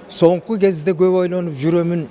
Соңку кезде көп ойлонуп жүрөмүн.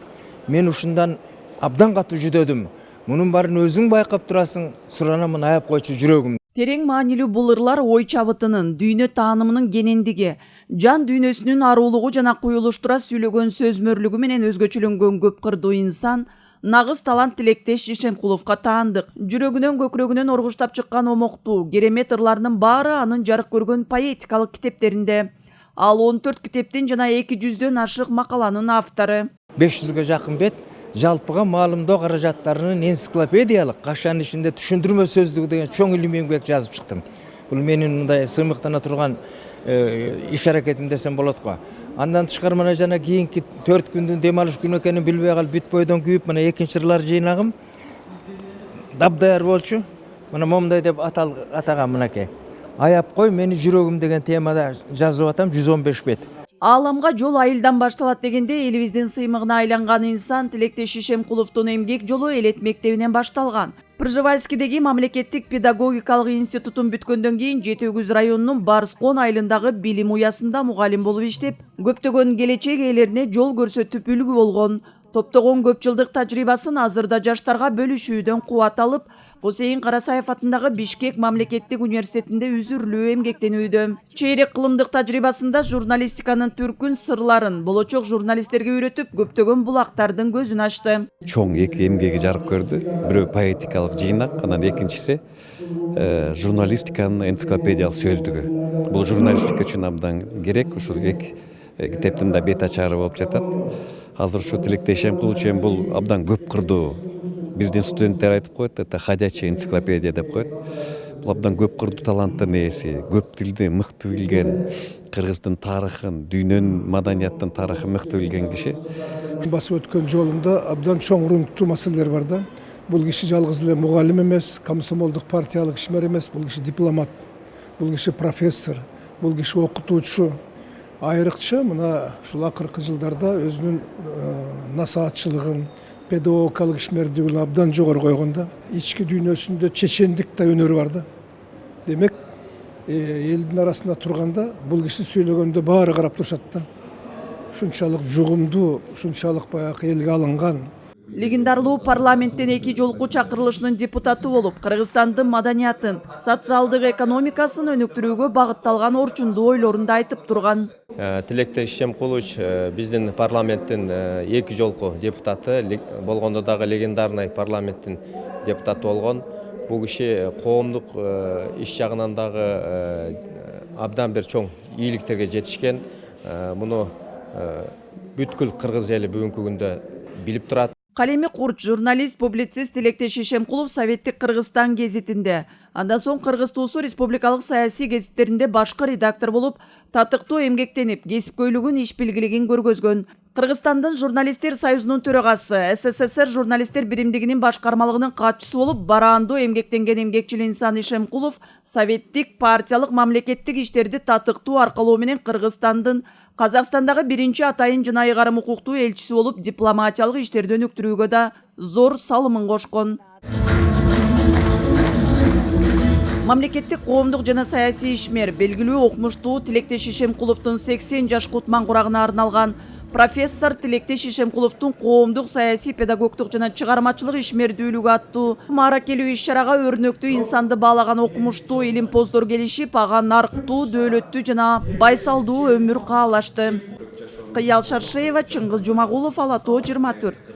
Мен ушундан абдан катуу жүдөдүм. Мунун баарын өзүң байкап турасың, суранамын аяп койчу жүрөгүм. Терең маанилүү бул ырлар ой чабытынын, дүйнө таанымынын кенендиги, жан дүйнөсүнүн аруулугу жана куюлуштура сүйлөгөн сөзмөрлүгү менен өзгөчөлөнгөн көп кырдуу инсан, нагыз талант Тилектеш Шишемкуловго таандык. Жүрөгүнөн көкүрөгүнөн оргуштап чыккан омоктуу, керемет ырларынын баары анын жарык көргөн поэтикалык китептеринде. Ал 14 китептин жана 200дөн ашык макаланын автору. 500ге жакын бет жалпыга маалымдоо каражаттарынын энциклопедиялык, кашанын ичинде түшүндүрмө сөздүгү деген чоң илимий эмгек жазып чыктым. Бул менин мындай сыймыктана турган иш аракетим десем болот го. Андан тышкары мына жана кийинки 4 күндүн дем алыш күнү экенин билбей калып бүт бойдон күйүп мына экинчи ырлар жыйнагым дабдаяр болчу. Мына момундай деп атаган мынакей. Аяп кой мени жүрөгүм деген темада жазып атам 115 бет. Ааламга жол айылдан башталат дегенде элибиздин сыймыгына айланган инсан Тилектеш Шишемкуловдун эмгек жолу элет мектебинен башталган. Пржевальскидеги мамлекеттик педагогикалык институтун бүткөндөн кийин Жети Өгүз районунун Барскон айылындагы билим уясында мугалим болуп иштеп, көптөгөн келечек ээлерине жол көрсөтүп үлгү болгон. Топтогон көп жылдык тажрыйбасын азырда жаштарга бөлүшүүдөн кубат алып, Хусейин Карасаев атындагы Бишкек мамлекеттик университетинде үзүрлүү эмгектенүүдө. Чейрек кылымдык тажрыйбасында журналистиканын түркүн сырларын болочок журналисттерге үйрөтүп, көптөгөн булактардын көзүн ачты. Чоң эки эмгеги жарык көрдү. Бирөө поэтикалык жыйнак, анан экинчиси журналистиканын энциклопедиялык сөздүгү. Бул журналистика үчүн абдан керек. Ушул эки китептин да бет ачары болуп жатат. Азыр ушу Тилектеш Шишемкулов бул абдан көп кырдуу. Биздин студенттер айтып коет, это ходячая энциклопедия деп коет. Бул абдан көп кырдуу таланттын ээси, көп тилди мыкты билген, кыргыздын тарыхын, дүйнөнүн маданияттын тарыхын мыкты билген киши. Басып өткөн жолунда абдан чоң урунттуу маселелер бар да. Бул киши жалгыз эле мугалим эмес, комсомолдук партиялык ишмер эмес, бул киши дипломат, бул киши профессор, бул киши окутуучу. Айрыкча мына ушул акыркы жылдарда өзүнүн насаатчылыгын, педагогикалык ишмердүүлүгүн абдан жогору койгон да. Ички дүйнөсүндө чечендик да өнөрү бар да. Демек, элдин арасында турганда бул киши сүйлөгөндө баары карап турушат да. Ушунчалык жугумдуу, ушунчалык баягы элге алынган. Легендарлуу парламенттен 2 жолку чакырылышынын депутаты болуп, Кыргызстандын маданиятын, социалдык экономикасын өнүктүрүүгө багытталган орчундуу ойлорун да айтып турган. Тилектеш Шишемкулов биздин парламенттин 2 жолку депутаты болгондо дагы легендарный парламенттин депутаты болгон. Бул киши коомдук иш жагынан дагы абдан бир чоң ийгиликтерге жетишкен. Муну бүткүл кыргыз эли бүгүнкү күндө билип турат. Калеми курч, журналист, публицист Тилектеш Шишемкулов Советтик Кыргызстан гезитинде, андан соң Кыргыз Туусу республикалык саясий гезиттеринде башкы редактор болуп, татыктуу эмгектенип, кесипкөйлүгүн, иш билгилигин көргөзгөн. Кыргызстандын журналисттер союзунун төрагасы, СССР журналисттер биримдигинин башкармалыгынын катчысы болуп, бараандуу эмгектенген эмгекчил инсан Шишемкулов советтик партиялык мамлекеттик иштерди татыктуу аркалоо менен Кыргызстандын Казакстандагы биринчи атайын жана ыйгарым укуктуу элчиси болуп, дипломатиялык иштерди өнүктүрүүгө да зор салымын кошкон. Мамлекеттик коомдук жана саясий ишмер, белгилүү окумуштуу Тилектеш Шишемкуловдун 80 жаш кутман курагына арналган профессор Тилектеш Шишемкуловдун коомдук саясий педагогдук жана чыгармачылык ишмердүүлүгү аттуу мааракелүү иш-чарага өрнөктүү инсанды баалаган окумуштуу илимпоздор келишип, ага нарктуу, дөөлөттүү жана байсалдуу өмүр каалашты. Кыял Шаршеева, Чыңгыз Жумагулов, Ала Тоо 24.